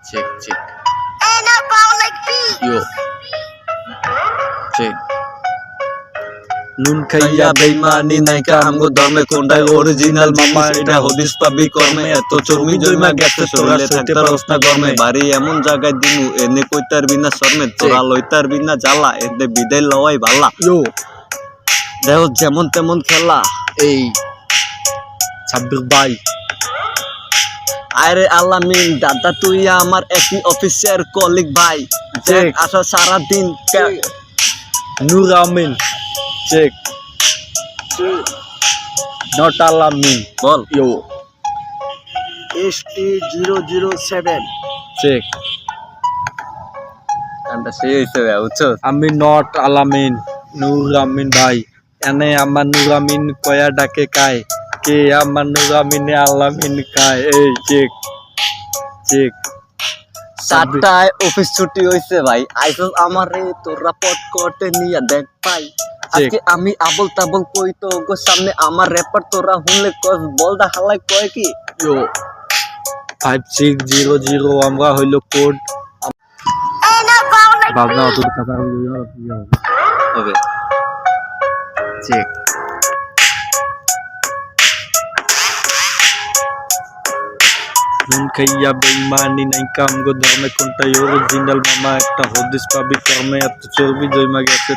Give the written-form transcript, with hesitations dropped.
check check ইয়ো check নুন খাইয়া বেইমানি নাইকা আমগো ধর্মে কোনটাই অরিজিনাল মামা এটা হদিস পাবি কর্মে এত চর্বি জইমা গেছে শরীরে থাকতে পারস না গরমে বাড়ি এমন জায়গায় দিমু এনে কইতার বিনা শর্মে তোরা লইতার বিনা জ্বালা এতে বিদায় লওয়াই ভালা ইয়ো দেহ যেমন তেমন খেলা এই ছাব্বির ভাই আরে আলামিন দাদা তুই আমার একই অফিসের কলিগ ভাই চেক আসা সারাদিন নূর আমিন চেক নট আলামিন বল ইয়ো ST007 চেক কানটা সেই হইছে বুঝছো আমি নট আলামিন নূর আমিন ভাই এনে আমার নূর আমিন কয়া ডাকে কায় কে আমার নূর আমিনে আলামিন খায় এই চেক চেক 7টায় অফিস ছুটি হইছে ভাই আইসো আমারে তোরা পট কোটে নিয়া দেখ ভাই আজকে আমি আবল তাবল কই তো গো সামনে আমার র্যাপার তোরা হুনলে কস বল দা হালাই কয় কি ইয়ো 5600 আমরা হইলো কোড ভাবনা অত কথা হবে চেক নুন খাইয়া বেইমানি নাইকা আমগো ধর্মে কোনটাই অরিজিনাল মামা একটা হদিস পাবি কর্মে এত চর্বি জইমা গেছে